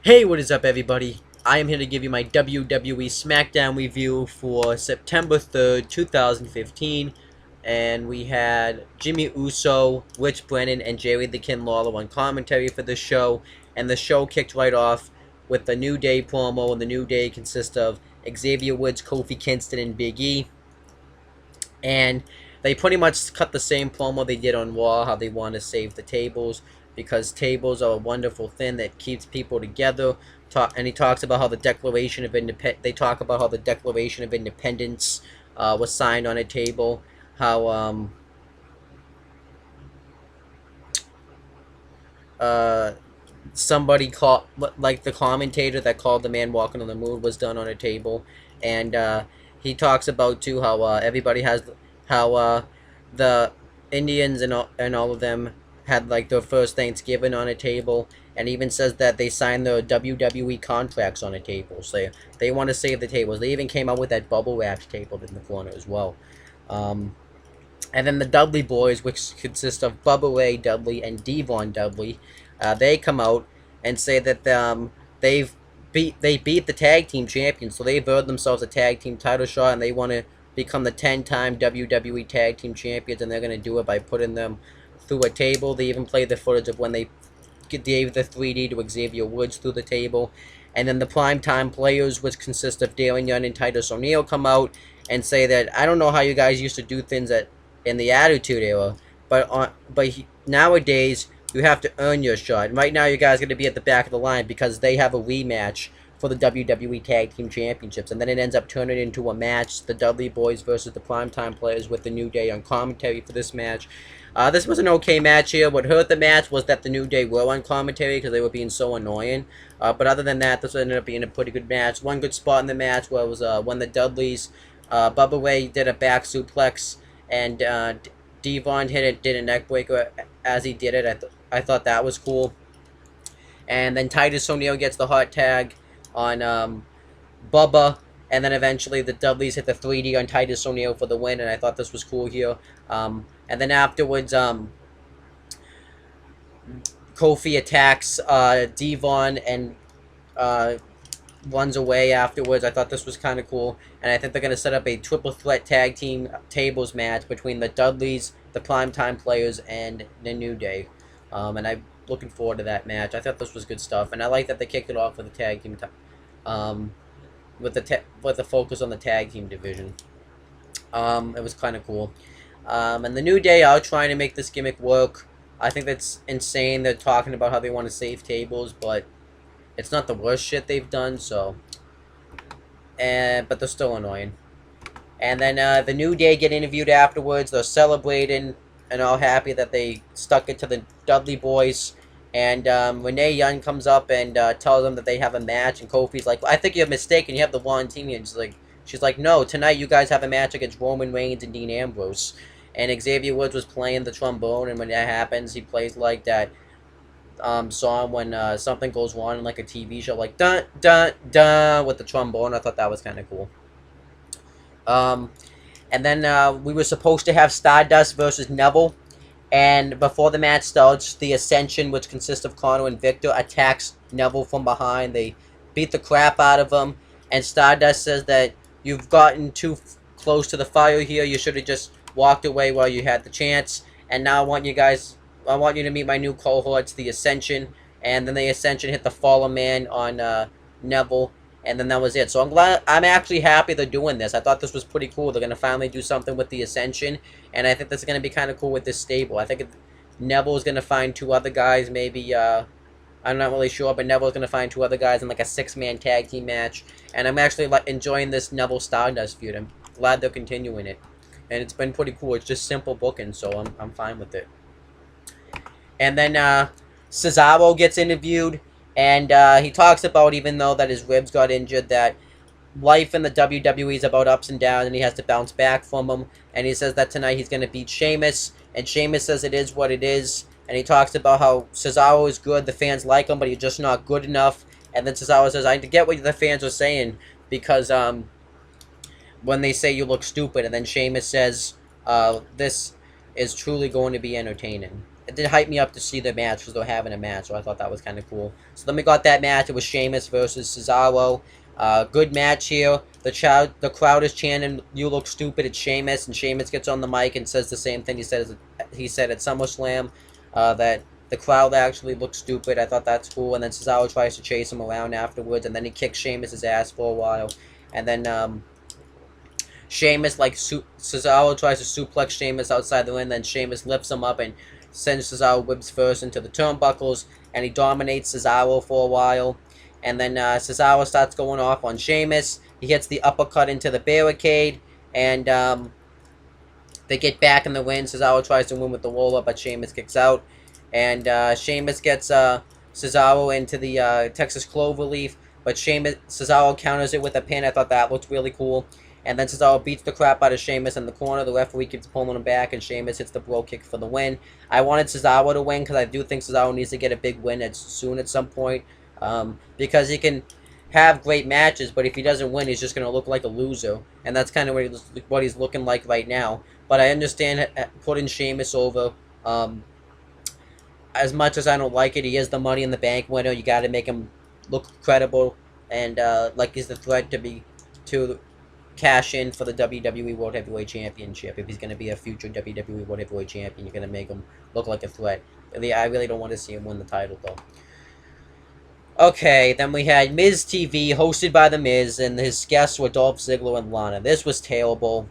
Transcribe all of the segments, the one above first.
Hey, what is up, everybody? I am here to give you my WWE Smackdown review for September 3rd, 2015. And we had Jimmy Uso, Rich Brennan, and Jerry the King Lawler on commentary for the show. And the show kicked right off with the New Day promo. And the New Day consists of Xavier Woods, Kofi Kingston, and Big E. And they pretty much cut the same promo they did on Raw, how they want to save the tables, because tables are a wonderful thing that keeps people together. And he talks about how the Declaration of Independence was signed on a table. How somebody called, like the commentator that called the man walking on the moon was done on a table. And he talks about too how everybody has how the Indians and all of them had like their first Thanksgiving on a table, and even says that they signed their WWE contracts on a table. So they want to save the tables. They even came out with that bubble wrap table in the corner as well. And then the Dudley Boyz, which consist of Bubba Ray Dudley and Devon Dudley, they come out and say that they beat the tag team champions, so they've earned themselves a tag team title shot, and they want to become the 10-time WWE tag team champions, and they're going to do it by putting them through a table. They even play the footage of when they gave the 3D to Xavier Woods through the table. And then the primetime players, which consist of Darren Young and Titus O'Neil, come out and say that, I don't know how you guys used to do things in the Attitude Era, but nowadays you have to earn your shot. And right now you guys are going to be at the back of the line because they have a rematch for the WWE Tag Team Championships. And then it ends up turning into a match, the Dudley Boyz versus the Primetime Players, with the New Day on commentary for this match. This was an okay match here. What hurt the match was that the New Day were on commentary because they were being so annoying. But other than that, this ended up being a pretty good match. One good spot in the match was when the Dudleys, Bubba Ray did a back suplex, and Devon did a neck breaker as he did it. I thought that was cool. And then Titus O'Neil gets the hot tag on Bubba, and then eventually the Dudleys hit the 3D on Titus O'Neil for the win, and I thought this was cool here. And then afterwards, Kofi attacks Devon and runs away afterwards. I thought this was kind of cool, and I think they're going to set up a triple threat tag team tables match between the Dudleys, the Primetime Players, and the New Day. And I'm looking forward to that match. I thought this was good stuff, and I like that they kicked it off with a tag team, with the focus on the tag team division. It was kind of cool. And the New Day are trying to make this gimmick work. I think that's insane. They're talking about how they want to save tables, but it's not the worst shit they've done. So, but they're still annoying. And then the New Day get interviewed afterwards. They're celebrating and all happy that they stuck it to the Dudley Boyz. And Renee Young comes up and tells them that they have a match. And Kofi's like, well, I think you're mistaken. You have the wrong team. And she's like, no, tonight you guys have a match against Roman Reigns and Dean Ambrose. And Xavier Woods was playing the trombone. And when that happens, he plays like that song when something goes wrong in like a TV show. Like, dun, dun, dun, with the trombone. I thought that was kind of cool. And then we were supposed to have Stardust versus Neville. And before the match starts, the Ascension, which consists of Connor and Victor, attacks Neville from behind. They beat the crap out of him. And Stardust says that you've gotten too close to the fire here. You should have just walked away while you had the chance. And now I want you to meet my new cohorts, the Ascension. And then the Ascension hit the Fallen Man on Neville. And then that was it. So I'm actually happy they're doing this. I thought this was pretty cool. They're going to finally do something with the Ascension. And I think this is going to be kind of cool with this stable. I think Neville's going to find two other guys. Maybe, I'm not really sure. But Neville's going to find two other guys in like a 6-man tag team match. And I'm actually enjoying this Neville Stardust feud. I'm glad they're continuing it. And it's been pretty cool. It's just simple booking. So I'm fine with it. And then Cesaro gets interviewed. And he talks about, even though that his ribs got injured, that life in the WWE is about ups and downs, and he has to bounce back from them. And he says that tonight he's going to beat Sheamus, and Sheamus says it is what it is. And he talks about how Cesaro is good, the fans like him, but he's just not good enough. And then Cesaro says, I get what the fans are saying, because when they say you look stupid. And then Sheamus says, this is truly going to be entertaining. it did hype me up to see the match because they're having a match, so I thought that was kind of cool. So then we got that match. It was Sheamus versus Cesaro. Good match here. The crowd is chanting, "You look stupid." It's Sheamus, and Sheamus gets on the mic and says the same thing he said at SummerSlam, that the crowd actually looks stupid. I thought that's cool. And then Cesaro tries to chase him around afterwards, and then he kicks Sheamus' ass for a while. And then Sheamus, Cesaro tries to suplex Sheamus outside the ring, then Sheamus lifts him up and sends Cesaro whips first into the turnbuckles, and he dominates Cesaro for a while. And then Cesaro starts going off on Sheamus. He hits the uppercut into the barricade, and they get back in the win. Cesaro tries to win with the roll-up, but Sheamus kicks out. And Sheamus gets Cesaro into the Texas Cloverleaf, but Cesaro counters it with a pin. I thought that looked really cool. And then Cesaro beats the crap out of Sheamus in the corner. The referee keeps pulling him back, and Sheamus hits the bro kick for the win. I wanted Cesaro to win because I do think Cesaro needs to get a big win soon at some point. Because he can have great matches, but if he doesn't win, he's just going to look like a loser. And that's kind of what he's looking like right now. But I understand putting Sheamus over. As much as I don't like it, he is the Money in the Bank winner. You got to make him look credible and like he's the threat to cash in for the WWE World Heavyweight Championship. If he's going to be a future WWE World Heavyweight Champion, you're going to make him look like a threat. I really don't want to see him win the title, though. Okay, then we had Miz TV, hosted by The Miz, and his guests were Dolph Ziggler and Lana. This was terrible.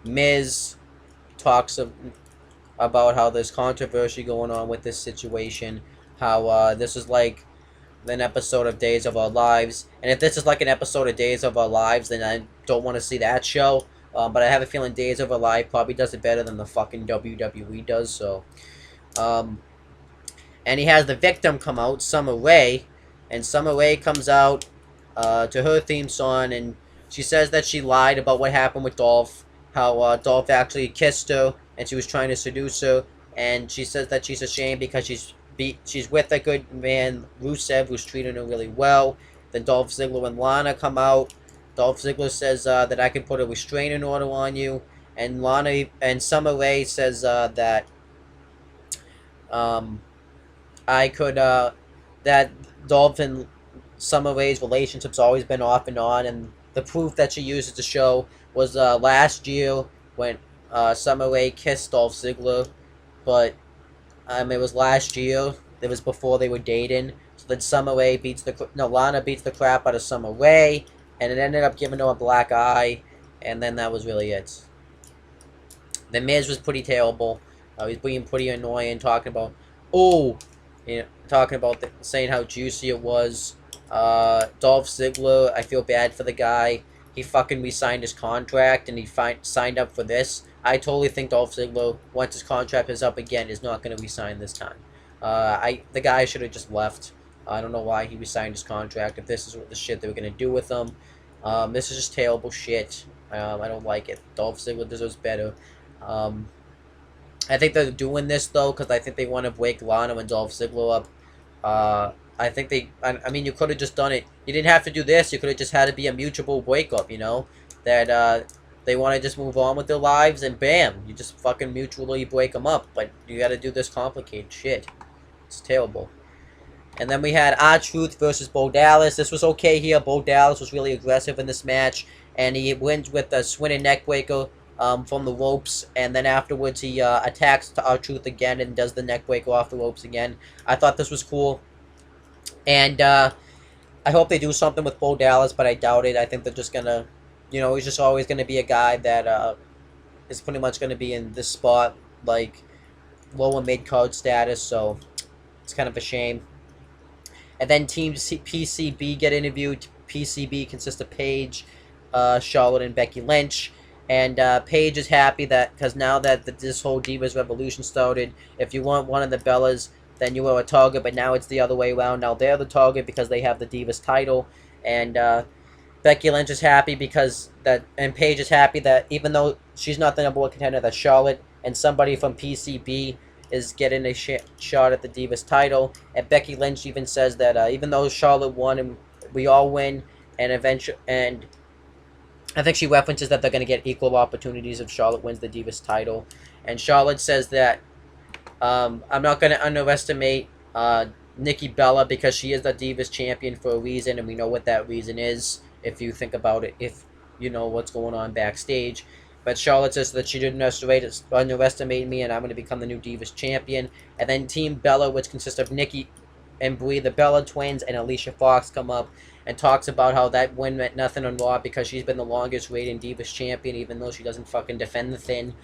Miz talks about how there's controversy going on with this situation, how this is like an episode of Days of Our Lives, and if this is like an episode of Days of Our Lives, then I don't want to see that show, but I have a feeling Days of Our Lives probably does it better than the fucking WWE does, so, and he has the victim come out, Summer Rae, and Summer Rae comes out to her theme song, and she says that she lied about what happened with Dolph, how Dolph actually kissed her, and she was trying to seduce her, and she says that she's ashamed because she's with a good man, Rusev, who's treating her really well. Then Dolph Ziggler and Lana come out. Dolph Ziggler says that I can put a restraining order on you, and Lana and Summer Rae says that I could that Dolph and Summer Rae's relationship's always been off and on, and the proof that she uses to show was last year when Summer Rae kissed Dolph Ziggler, but it was last year. It was before they were dating. So then Lana beats the crap out of Summer Rae, and it ended up giving her a black eye, and then that was really it. The Miz was pretty terrible. He was being pretty annoying, talking about, saying how juicy it was. Dolph Ziggler, I feel bad for the guy. He fucking re-signed his contract, and he signed up for this. I totally think Dolph Ziggler, once his contract is up again, is not going to re-sign this time. The guy should have just left. I don't know why he re-signed his contract, if this is what the shit they were going to do with him. This is just terrible shit. I don't like it. Dolph Ziggler deserves better. I think they're doing this, though, because I think they want to break Lana and Dolph Ziggler up. I mean, you could have just done it. You didn't have to do this. You could have just had it be a mutual breakup, you know? That, they want to just move on with their lives, and bam, you just fucking mutually break them up. But you got to do this complicated shit. It's terrible. And then we had R-Truth versus Bo Dallas. This was okay here. Bo Dallas was really aggressive in this match, and he wins with a swinging neckbreaker from the ropes, and then afterwards he attacks R-Truth again and does the neckbreaker off the ropes again. I thought this was cool, and I hope they do something with Bo Dallas, but I doubt it. I think they're just gonna, he's just always gonna be a guy that is pretty much gonna be in this spot, like lower mid-card status, so it's kind of a shame. And then Team PCB get interviewed. PCB consists of Paige, Charlotte, and Becky Lynch. And Paige is happy because now that this whole Divas Revolution started, if you want one of the Bellas, then you were a target, but now it's the other way around. Now they're the target because they have the Divas title. And Becky Lynch is happy and Paige is happy that even though she's not the #1 contender, that Charlotte and somebody from PCB is getting a shot at the Divas title. And Becky Lynch even says that even though Charlotte won and we all win, and I think she references that they're going to get equal opportunities if Charlotte wins the Divas title. And Charlotte says that I'm not going to underestimate Nikki Bella, because she is the Divas champion for a reason, and we know what that reason is if you think about it, if you know what's going on backstage. But Charlotte says that she didn't underestimate me, and I'm going to become the new Divas champion. And then Team Bella, which consists of Nikki and Brie, the Bella twins, and Alicia Fox, come up and talks about how that win meant nothing on Raw because she's been the longest reigning Divas champion, even though she doesn't fucking defend the thing.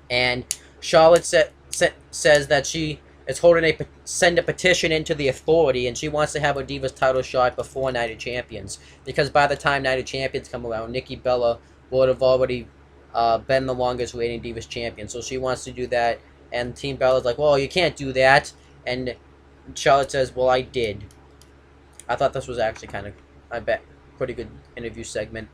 And Charlotte says that she is send a petition into the Authority, and she wants to have a Divas title shot before Night of Champions, because by the time Night of Champions come around, Nikki Bella would have already been the longest reigning Divas champion. So she wants to do that, and Team Bella's like, well, you can't do that. And Charlotte says, well, I did. I thought this was actually kind of, I bet, pretty good interview segment.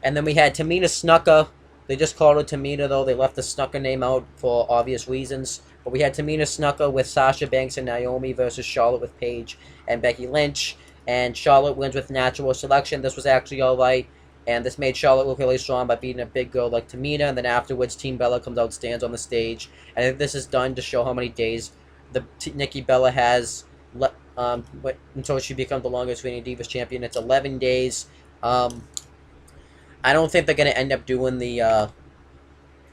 And then we had Tamina Snuka. They just called her Tamina, though. They left the Snuka name out for obvious reasons. But we had Tamina Snuka with Sasha Banks and Naomi versus Charlotte with Paige and Becky Lynch. And Charlotte wins with natural selection. This was actually alright. And this made Charlotte look really strong by beating a big girl like Tamina. And then afterwards, Team Bella comes out, stands on the stage. And I think this is done to show how many days Nikki Bella has until she becomes the longest reigning Divas champion. It's 11 days. I don't think they're going to end up doing the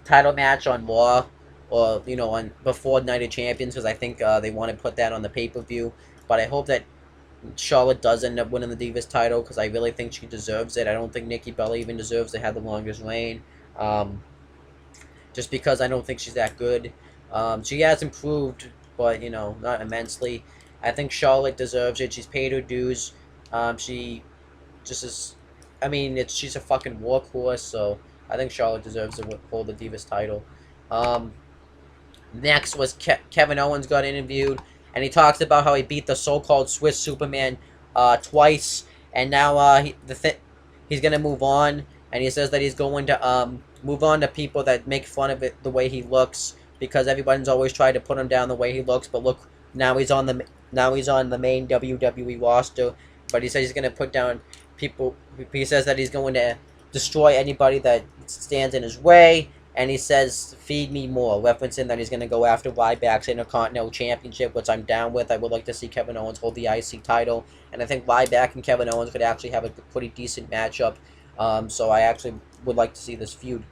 title match on Raw, or, you know, on before Night of Champions, because I think they want to put that on the pay-per-view. But I hope that Charlotte does end up winning the Divas title, because I really think she deserves it. I don't think Nikki Bella even deserves to have the longest reign, just because I don't think she's that good. She has improved, but, you know, not immensely. I think Charlotte deserves it. She's paid her dues. She just is, I mean, she's a fucking workhorse, so I think Charlotte deserves to hold the Divas title. Next was Kevin Owens got interviewed, and he talks about how he beat the so-called Swiss Superman twice, and now he's going to move on, and he says that he's going to move on to people that make fun of it the way he looks, because everybody's always tried to put him down the way he looks, but look, now he's on the main WWE roster. But he says he's going to put down people. He says that he's going to destroy anybody that stands in his way. And he says, feed me more, referencing that he's going to go after Ryback's Intercontinental Championship, which I'm down with. I would like to see Kevin Owens hold the IC title. And I think Ryback and Kevin Owens could actually have a pretty decent matchup. So I actually would like to see this feud.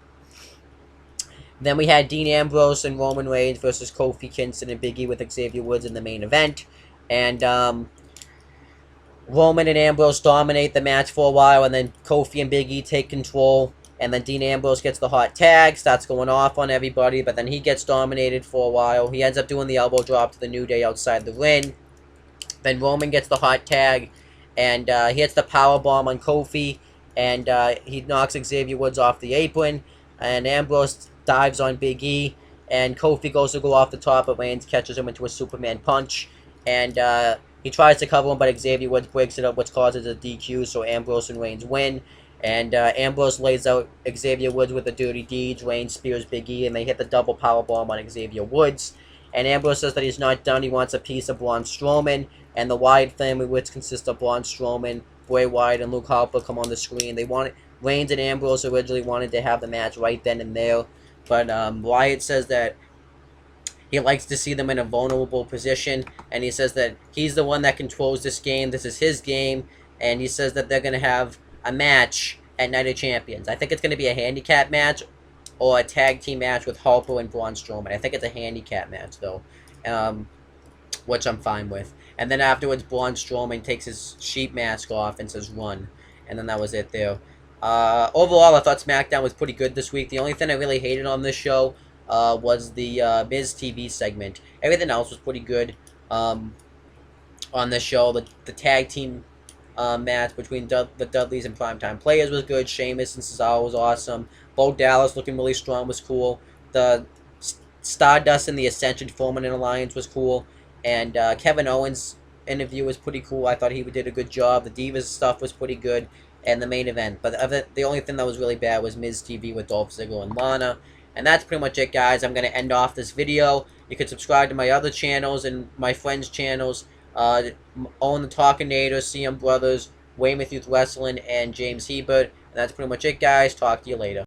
Then we had Dean Ambrose and Roman Reigns versus Kofi, Kingston, and Big E with Xavier Woods in the main event. And Roman and Ambrose dominate the match for a while, and then Kofi and Big E take control. And then Dean Ambrose gets the hot tag, starts going off on everybody, but then he gets dominated for a while. He ends up doing the elbow drop to the New Day outside the ring. Then Roman gets the hot tag, and he hits the powerbomb on Kofi, and he knocks Xavier Woods off the apron, and Ambrose dives on Big E, and Kofi goes to go off the top, but Reigns catches him into a Superman punch, and he tries to cover him, but Xavier Woods breaks it up, which causes a DQ, so Ambrose and Reigns win. And Ambrose lays out Xavier Woods with the dirty deeds. Reigns spears Big E, and they hit the double powerbomb on Xavier Woods. And Ambrose says that he's not done. He wants a piece of Braun Strowman. And the Wyatt family, which consists of Braun Strowman, Bray Wyatt, and Luke Harper, come on the screen. Reigns and Ambrose originally wanted to have the match right then and there. But Wyatt says that he likes to see them in a vulnerable position. And he says that he's the one that controls this game. This is his game. And he says that they're going to have a match at Night of Champions. I think it's going to be a handicap match or a tag team match with Harper and Braun Strowman. I think it's a handicap match, though, which I'm fine with. And then afterwards, Braun Strowman takes his sheep mask off and says, run. And then that was it there. Overall, I thought SmackDown was pretty good this week. The only thing I really hated on this show was the Miz TV segment. Everything else was pretty good on this show. The tag team match between the Dudleys and Primetime Players was good. Sheamus and Cesaro was awesome. Bo Dallas looking really strong was cool. The Stardust and the Ascension forming an alliance was cool. And Kevin Owens' interview was pretty cool. I thought he did a good job. The Divas stuff was pretty good. And the main event. But the only thing that was really bad was Miz TV with Dolph Ziggler and Lana. And that's pretty much it, guys. I'm going to end off this video. You can subscribe to my other channels and my friends' channels. Owen the Talkinator, CM Brothers, Weymouth Youth Wrestling, and James Hebert. And that's pretty much it, guys. Talk to you later.